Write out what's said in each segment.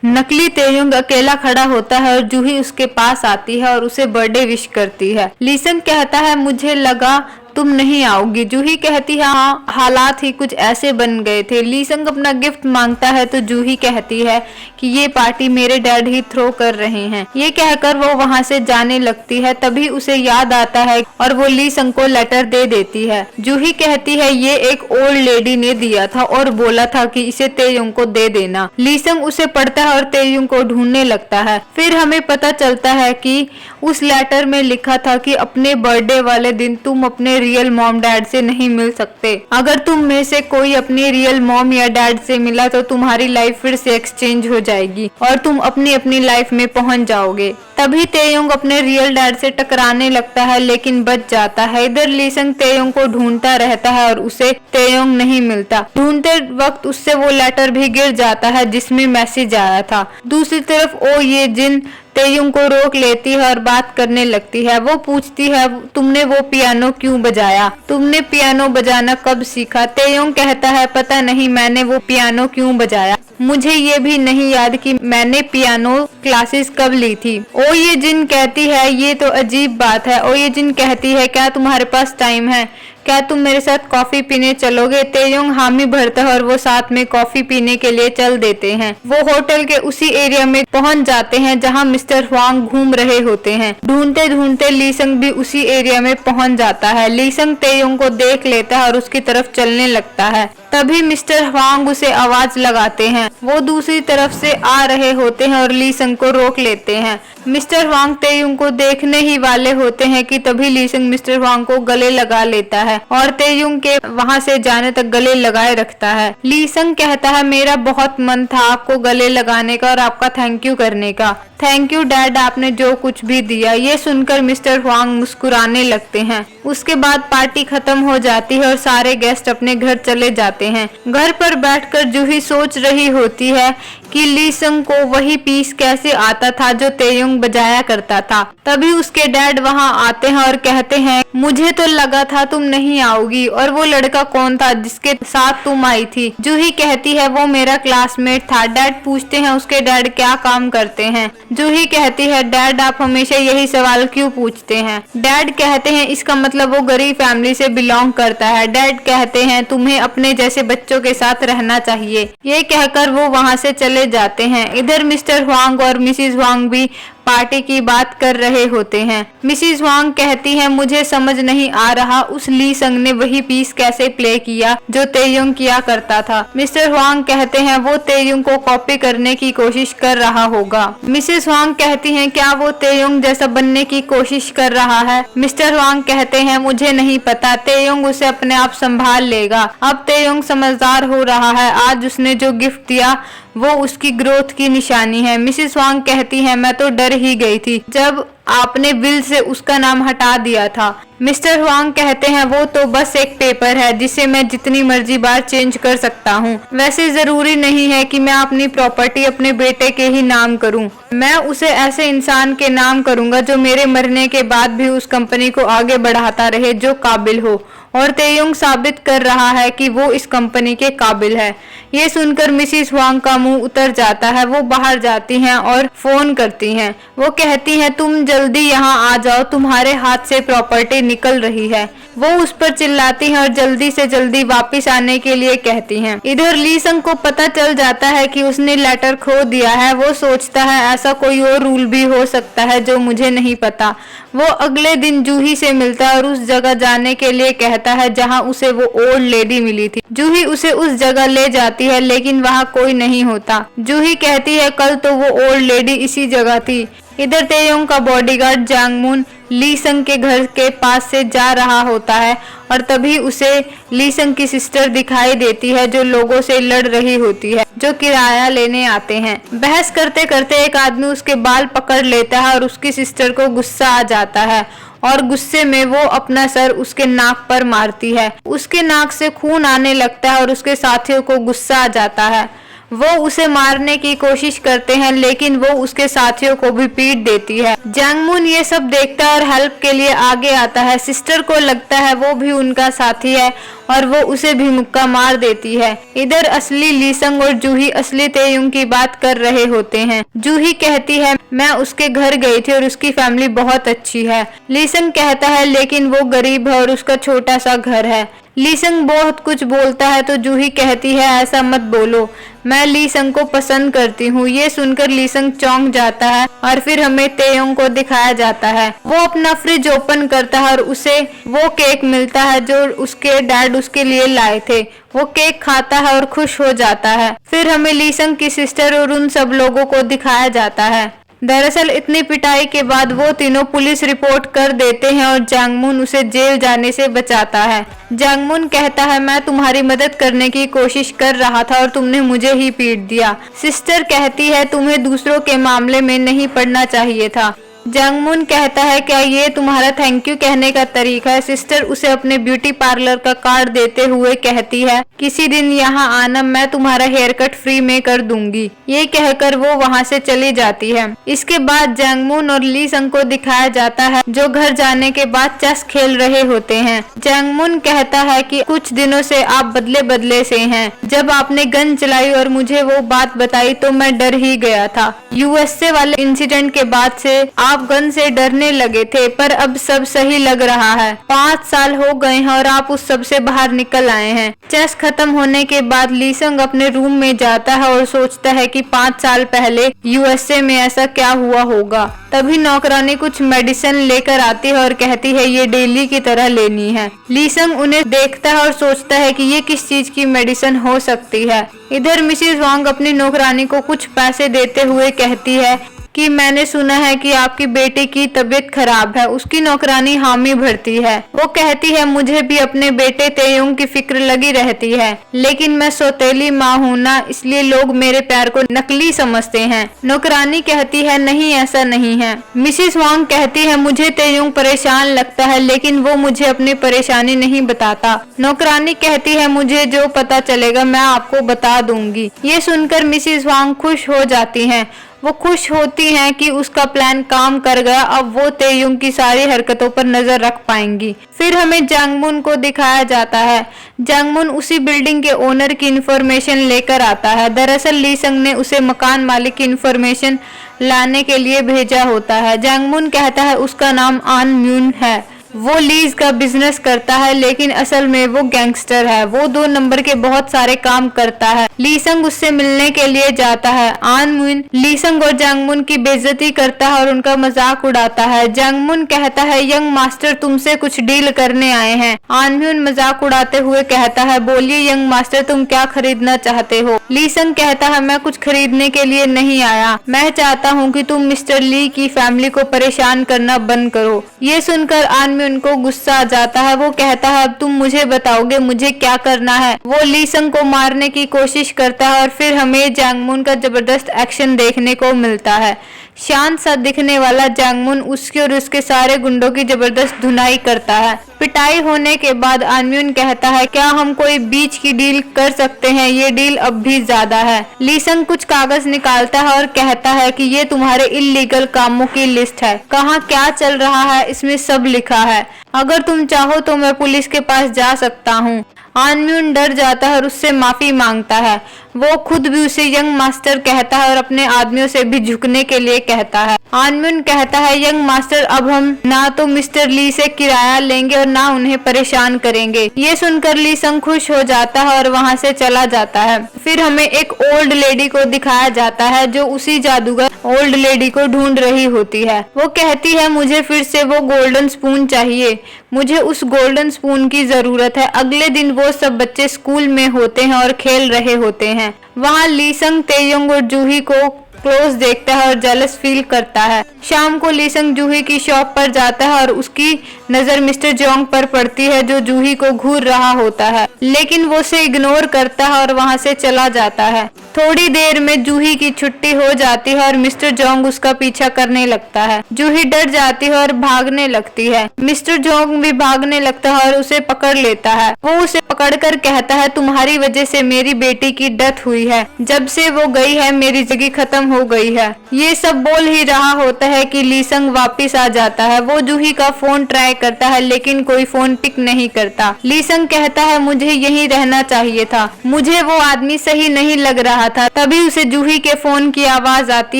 नकली तेयुंग अकेला खड़ा होता है और जूही उसके पास आती है और उसे बर्थडे विश करती है। लीसंग कहता है मुझे लगा तुम नहीं आओगी। जूही कहती है हाँ, हालात ही कुछ ऐसे बन गए थे। लीसंग अपना गिफ्ट मांगता है तो जूही कहती है कि ये पार्टी मेरे डैड ही थ्रो कर रहे हैं। ये कहकर वो वहाँ से जाने लगती है। तभी उसे याद आता है और वो लीसंग को लेटर दे देती है। जूही कहती है ये एक ओल्ड लेडी ने दिया था और बोला था कि इसे तेयुंग को दे देना। लीसंग उसे पढ़ता है और तेयुंग को ढूंढने लगता है। फिर हमें पता चलता है कि उस लेटर में लिखा था कि अपने बर्थडे वाले दिन तुम अपने रियल मॉम डैड से नहीं मिल सकते। अगर तुम में से कोई अपनी रियल मॉम या डैड से मिला तो तुम्हारी लाइफ फिर से एक्सचेंज हो जाएगी और तुम अपनी अपनी लाइफ में पहुंच जाओगे। तभी तेयुंग अपने रियल डैड से टकराने लगता है लेकिन बच जाता है। इधर लीसंग तेयुंग को ढूंढता रहता है और उसे तेयुंग नहीं मिलता। ढूंढते वक्त उससे वो लेटर भी गिर जाता है जिसमें मैसेज आया था। दूसरी तरफ ओ ये जिन तेयुंग को रोक लेती है और बात करने लगती है। वो पूछती है तुमने वो पियानो क्यों बजाया, तुमने पियानो बजाना कब सीखा। तेयुंग कहता है पता नहीं मैंने वो पियानो क्यों बजाया, मुझे ये भी नहीं याद कि मैंने पियानो क्लासेस कब ली थी। ओ ये जिन कहती है ये तो अजीब बात है। ओ ये जिन कहती है क्या तुम्हारे पास टाइम है, क्या तुम मेरे साथ कॉफी पीने चलोगे। तेयुंग हामी भरता है और वो साथ में कॉफी पीने के लिए चल देते हैं। वो होटल के उसी एरिया में पहुंच जाते हैं जहां मिस्टर हुआंग घूम रहे होते हैं। ढूंढते ढूंढते लीसंग भी उसी एरिया में पहुंच जाता है। लीसंग तेयुंग को देख लेता है और उसकी तरफ चलने लगता है। तभी मिस्टर हुआंग उसे आवाज लगाते हैं। वो दूसरी तरफ से आ रहे होते हैं और लीसंग को रोक लेते हैं। मिस्टर हुआंग तेयुंग को देखने ही वाले होते हैं कि तभी लीसंग मिस्टर हुआंग को गले लगा लेता है और तेयुंग के वहां से जाने तक गले लगाए रखता है। लीसंग कहता है मेरा बहुत मन था आपको गले लगाने का और आपका थैंक यू करने का। थैंक यू डैड, आपने जो कुछ भी दिया। ये सुनकर मिस्टर हुआंग मुस्कुराने लगते हैं। उसके बाद पार्टी खत्म हो जाती है और सारे गेस्ट अपने घर चले जाते हैं। घर पर बैठकर जूही सोच रही होती है कि लीसंग को वही पीस कैसे आता था जो तेयुंग बजाया करता था। तभी उसके डैड वहां आते हैं और कहते हैं मुझे तो लगा था तुम नहीं आओगी, और वो लड़का कौन था जिसके साथ तुम आई थी। जूही कहती है वो मेरा क्लासमेट था। डैड पूछते हैं उसके डैड क्या काम करते हैं। जूही कहती है डैड आप हमेशा यही सवाल क्यों पूछते हैं। डैड कहते हैं इसका मतलब वो गरीब फैमिली से बिलोंग करता है। डैड कहते हैं तुम्हें अपने जैसे बच्चों के साथ रहना चाहिए। ये कहकर वो वहाँ से चले जाते हैं। इधर मिस्टर हुआंग और मिसिज हुआंग भी पार्टी की बात कर रहे होते हैं। मिसिज हुआंग कहती है मुझे समझ नहीं आ रहा उस लीसंग ने वही पीस कैसे प्ले किया जो तेयुंग किया करता था। मिस्टर हुआंग कहते हैं वो तेयुंग को कॉपी करने की कोशिश कर रहा होगा। मिसिज हुआंग कहती हैं क्या वो तेयुंग जैसा बनने की कोशिश कर रहा है। मिस्टर हुआंग कहते हैं मुझे नहीं पता, तेयुंग उसे अपने आप संभाल लेगा। अब तेयुंग समझदार हो रहा है, आज उसने जो गिफ्ट दिया वो उसकी ग्रोथ की निशानी है। मिसिस हुआंग कहती है मैं तो डर ही गई थी जब आपने विल से उसका नाम हटा दिया था। मिस्टर हुआंग कहते हैं वो तो बस एक पेपर है जिसे मैं जितनी मर्जी बार चेंज कर सकता हूँ। वैसे जरूरी नहीं है कि मैं अपनी प्रॉपर्टी अपने बेटे के ही नाम करूँ। मैं उसे ऐसे इंसान के नाम करूँगा जो मेरे मरने के बाद भी उस कंपनी को आगे बढ़ाता रहे, जो काबिल हो। और तेयुंग साबित कर रहा है कि वो इस कंपनी के काबिल है। ये सुनकर मिसिस हुआंग का मुंह उतर जाता है। वो बाहर जाती हैं और फोन करती हैं। वो कहती हैं तुम जल्दी यहाँ आ जाओ, तुम्हारे हाथ से प्रॉपर्टी निकल रही है। वो उस पर चिल्लाती हैं और जल्दी से जल्दी वापस आने के लिए कहती हैं। इधर लीसंग को पता चल जाता है कि उसने लेटर खो दिया है। वो सोचता है ऐसा कोई और रूल भी हो सकता है जो मुझे नहीं पता। वो अगले दिन जूही से मिलता है और उस जगह जाने के लिए कहता है जहां उसे वो ओल्ड लेडी मिली थी। जूही उसे उस जगह ले जाती है लेकिन वहां कोई नहीं होता। जूही कहती है कल तो वो ओल्ड लेडी इसी जगह थी। इधर तेयुंग का बॉडीगार्ड जांगमून लीसंग के घर के पास से जा रहा होता है और तभी उसे लीसंग की सिस्टर दिखाई देती है जो लोगों से लड़ रही होती है जो किराया लेने आते हैं। बहस करते करते एक आदमी उसके बाल पकड़ लेता है और उसकी सिस्टर को गुस्सा आ जाता है और गुस्से में वो अपना सर उसके नाक पर मारती है। उसके नाक से खून आने लगता है और उसके साथियों को गुस्सा आ जाता है। वो उसे मारने की कोशिश करते हैं लेकिन वो उसके साथियों को भी पीट देती है। जांगमून ये सब देखता है और हेल्प के लिए आगे आता है। सिस्टर को लगता है वो भी उनका साथी है और वो उसे भी मुक्का मार देती है। इधर असली लीसंग और जूही असली तेयुंग की बात कर रहे होते हैं। जूही कहती है मैं उसके घर गई थी और उसकी फैमिली बहुत अच्छी है। लीसंग कहता है लेकिन वो गरीब है और उसका छोटा सा घर है। लीसंग बहुत कुछ बोलता है तो जूही कहती है ऐसा मत बोलो, मैं लीसंग को पसंद करती हूँ। ये सुनकर लीसंग चौंक जाता है और फिर हमें तेयोंग को दिखाया जाता है। वो अपना फ्रिज ओपन करता है और उसे वो केक मिलता है जो उसके डैड उसके लिए लाए थे। वो केक खाता है और खुश हो जाता है। फिर हमें लीसंग की सिस्टर और उन सब लोगों को दिखाया जाता है। दरअसल इतनी पिटाई के बाद वो तीनों पुलिस रिपोर्ट कर देते हैं और जांगमुन उसे जेल जाने से बचाता है। जांगमुन कहता है मैं तुम्हारी मदद करने की कोशिश कर रहा था और तुमने मुझे ही पीट दिया। सिस्टर कहती है तुम्हें दूसरों के मामले में नहीं पड़ना चाहिए था। जांगमुन कहता है क्या ये तुम्हारा थैंक यू कहने का तरीका है। सिस्टर उसे अपने ब्यूटी पार्लर का कार्ड देते हुए कहती है किसी दिन यहाँ आना, मैं तुम्हारा हेयर कट फ्री में कर दूंगी। ये कहकर वो वहाँ से चली जाती है। इसके बाद जांगमुन और लीसंग को दिखाया जाता है जो घर जाने के बाद चेस खेल रहे होते हैं। जांगमुन कहता है कि कुछ दिनों से आप बदले बदले से हैं। जब आपने गन चलाई और मुझे वो बात बताई तो मैं डर ही गया था। यूएसए वाले इंसिडेंट के बाद से आप गन से डरने लगे थे, पर अब सब सही लग रहा है। 5 साल हो गए हैं और आप उस सब से बाहर निकल आए हैं। चेस खत्म होने के बाद लीसंग अपने रूम में जाता है और सोचता है कि 5 साल पहले यूएसए में ऐसा क्या हुआ होगा। तभी नौकरानी कुछ मेडिसिन लेकर आती है और कहती है ये डेली की तरह लेनी है। लीसंग उन्हें देखता है और सोचता है कि ये किस चीज की मेडिसिन हो सकती है। इधर मिसेस वांग अपनी नौकरानी को कुछ पैसे देते हुए कहती है कि मैंने सुना है कि आपकी बेटे की तबीयत खराब है। उसकी नौकरानी हामी भरती है। वो कहती है मुझे भी अपने बेटे तेयुंग की फिक्र लगी रहती है, लेकिन मैं सौतेली माँ हूँ ना, इसलिए लोग मेरे प्यार को नकली समझते हैं। नौकरानी कहती है नहीं ऐसा नहीं है। मिसेस वांग कहती है मुझे तेयुंग परेशान लगता है, लेकिन वो मुझे अपनी परेशानी नहीं बताता। नौकरानी कहती है मुझे जो पता चलेगा मैं आपको बता दूंगी। ये सुनकर मिसेस वांग खुश हो जाती है। वो खुश होती हैं कि उसका प्लान काम कर गया। अब वो तेयुंग की सारी हरकतों पर नजर रख पाएंगी। फिर हमें जांगमुन को दिखाया जाता है। जांगमुन उसी बिल्डिंग के ओनर की इंफॉर्मेशन लेकर आता है। दरअसल लीसंग ने उसे मकान मालिक की इंफॉर्मेशन लाने के लिए भेजा होता है। जांगमुन कहता है उसका नाम आन म्यून है। वो लीज का बिजनेस करता है, लेकिन असल में वो गैंगस्टर है। वो 2 नंबर के बहुत सारे काम करता है। लीसंग उससे मिलने के लिए जाता है। आन म्यून लीसंग और जांगमुन की बेइज्जती करता है और उनका मजाक उड़ाता है। जांगमुन कहता है यंग मास्टर तुमसे कुछ डील करने आए हैं। आन म्यून मजाक उड़ाते हुए कहता है बोलिए यंग मास्टर तुम क्या खरीदना चाहते हो। लीसंग कहता है मैं कुछ खरीदने के लिए नहीं आया, मैं चाहता हूँ कि तुम मिस्टर ली की फैमिली को परेशान करना बंद करो। ये सुनकर आन उनको गुस्सा आ जाता है। वो कहता है अब तुम मुझे बताओगे मुझे क्या करना है। वो लीसंग को मारने की कोशिश करता है और फिर हमें जांगमुन का जबरदस्त एक्शन देखने को मिलता है। शांत सा दिखने वाला जांगमुन उसके और उसके सारे गुंडों की जबरदस्त धुनाई करता है। पिटाई होने के बाद आनम्यून कहता है क्या हम कोई बीच की डील कर सकते हैं, ये डील अब भी ज्यादा है। लीसंग कुछ कागज निकालता है और कहता है कि ये तुम्हारे इल्लीगल कामों की लिस्ट है, कहाँ क्या चल रहा है इसमें सब लिखा है। अगर तुम चाहो तो मैं पुलिस के पास जा सकता हूँ। आनम्यून डर जाता है और उससे माफी मांगता है। वो खुद भी उसे यंग मास्टर कहता है और अपने आदमियों से भी झुकने के लिए कहता है। आनम्यून कहता है यंग मास्टर अब हम ना तो मिस्टर ली से किराया लेंगे और ना उन्हें परेशान करेंगे। ये सुनकर लीसंग खुश हो जाता है और वहाँ से चला जाता है। फिर हमें एक ओल्ड लेडी को दिखाया जाता है जो उसी जादूगर ओल्ड लेडी को ढूंढ रही होती है। वो कहती है मुझे फिर से वो गोल्डन स्पून चाहिए, मुझे उस गोल्डन स्पून की जरूरत है। अगले दिन वो सब बच्चे स्कूल में होते हैं और खेल रहे होते हैं। वहाँ लीसंग तेयुंग और जूही को क्लोज देखता है और जेलस फील करता है। शाम को लीसंग जूही की शॉप पर जाता है और उसकी नजर मिस्टर जोंग पर पड़ती है जो जूही को घूर रहा होता है, लेकिन वो उसे इग्नोर करता है और वहाँ से चला जाता है। थोड़ी देर में जूही की छुट्टी हो जाती है और मिस्टर जोंग उसका पीछा करने लगता है। जूही डर जाती है और भागने लगती है। मिस्टर जोंग भी भागने लगता है और उसे पकड़ लेता है। वो उसे पकड़कर कहता है तुम्हारी वजह से मेरी बेटी की डेथ हुई है, जब से वो गई है मेरी जिंदगी खत्म हो गई है। ये सब बोल ही रहा होता है कि लीसंग वापिस आ जाता है। वो जूही का फोन ट्राई करता है लेकिन कोई फोन पिक नहीं करता। लीसंग कहता है मुझे यहीं रहना चाहिए था, मुझे वो आदमी सही नहीं लग रहा था। तभी उसे जूही के फोन की आवाज आती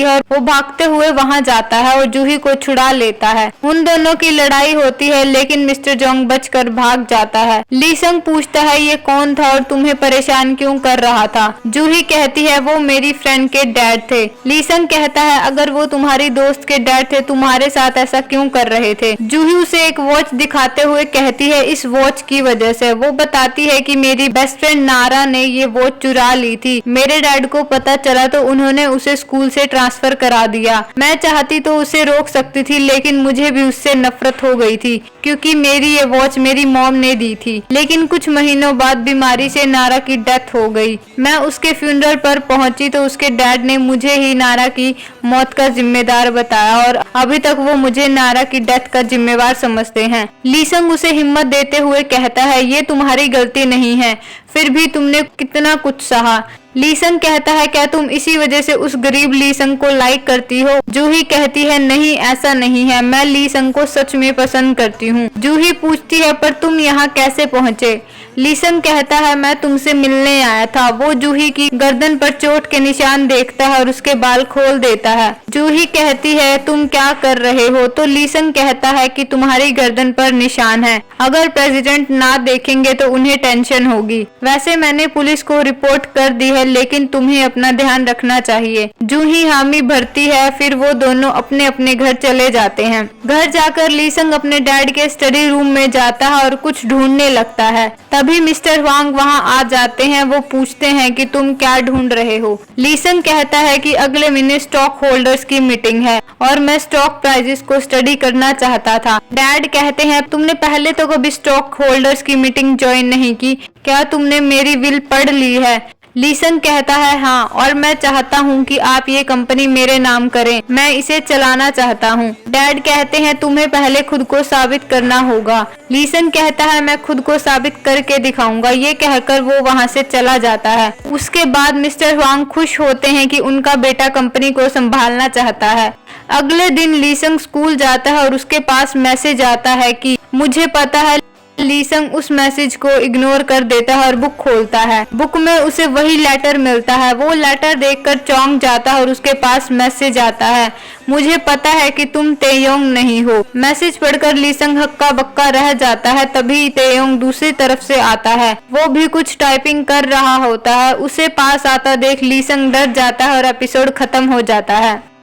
है और वो भागते हुए वहाँ जाता है और जूही को छुड़ा लेता है। उन दोनों की लड़ाई होती है लेकिन मिस्टर जोंग बचकर भाग जाता है। लीसंग पूछता है ये कौन था और तुम्हें परेशान क्यों कर रहा था। जूही कहती है वो मेरी फ्रेंड के डैड थे। लीसंग कहता है अगर वो तुम्हारी दोस्त के डैड थे तुम्हारे साथ ऐसा क्यों कर रहे थे। जूही उसे एक वॉच दिखाते हुए कहती है इस वॉच की वजह से। वो बताती है कि मेरी बेस्ट फ्रेंड नारा ने ये वॉच चुरा ली थी, मेरे डैड को पता चला तो उन्होंने उसे स्कूल से ट्रांसफर करा दिया। मैं चाहती तो उसे रोक सकती थी लेकिन मुझे भी उससे नफरत हो गई थी क्योंकि मेरी ये वॉच मेरी मॉम ने दी थी। लेकिन कुछ महीनों बाद बीमारी से नारा की डेथ हो गई। मैं उसके फ्यूनरल पर पहुंची तो उसके डैड ने मुझे ही नारा की मौत का जिम्मेदार बताया और अभी तक वो मुझे नारा की डेथ का जिम्मेवार समझते हैं। लीसंग उसे हिम्मत देते हुए कहता है ये तुम्हारी गलती नहीं है, फिर भी तुमने कितना कुछ सहा। लीसंग कहता है क्या तुम इसी वजह से उस गरीब लीसंग को लाइक करती हो। जूही कहती है नहीं ऐसा नहीं है, मैं लीसंग को सच में पसंद करती हूँ। जूही पूछती है पर तुम यहाँ कैसे पहुँचे। लीसंग कहता है मैं तुमसे मिलने आया था। वो जूही की गर्दन पर चोट के निशान देखता है और उसके बाल खोल देता है। जूही कहती है तुम क्या कर रहे हो, तो लीसंग कहता है कि तुम्हारी गर्दन पर निशान है, अगर प्रेसिडेंट ना देखेंगे तो उन्हें टेंशन होगी। वैसे मैंने पुलिस को रिपोर्ट कर दी है लेकिन तुम्हें अपना ध्यान रखना चाहिए। जूही हामी भरती है, फिर वो दोनों अपने अपने घर चले जाते हैं। घर जाकर लीसंग अपने डैड के स्टडी रूम में जाता है और कुछ ढूंढने लगता है। तभी मिस्टर वांग वहां आ जाते हैं। वो पूछते हैं कि तुम क्या ढूंढ रहे हो। लीसंग कहता है कि अगले महीने स्टॉक होल्डर्स की मीटिंग है और मैं स्टॉक प्राइजेस को स्टडी करना चाहता था। डैड कहते हैं तुमने पहले तो कभी स्टॉक होल्डर्स की मीटिंग ज्वाइन नहीं की, क्या तुमने मेरी विल पढ़ ली है। लीसंग कहता है हाँ, और मैं चाहता हूँ कि आप ये कंपनी मेरे नाम करें, मैं इसे चलाना चाहता हूँ। डैड कहते हैं तुम्हें पहले खुद को साबित करना होगा। लीसंग कहता है मैं खुद को साबित करके दिखाऊंगा। ये कहकर वो वहाँ से चला जाता है। उसके बाद मिस्टर वांग खुश होते हैं कि उनका बेटा कंपनी को संभालना चाहता है। अगले दिन लीसंग स्कूल जाता है और उसके पास मैसेज आता है कि मुझे पता है। लीसंग उस मैसेज को इग्नोर कर देता है और बुक खोलता है। बुक में उसे वही लेटर मिलता है। वो लेटर देखकर चौंक जाता है और उसके पास मैसेज आता है मुझे पता है कि तुम तेयोंग नहीं हो। मैसेज पढ़कर लीसंग हक्का बक्का रह जाता है। तभी तेयोंग दूसरी तरफ से आता है। वो भी कुछ टाइपिंग कर रहा होता है। उसे पास आता देख लीसंग डर जाता है और एपिसोड खत्म हो जाता है।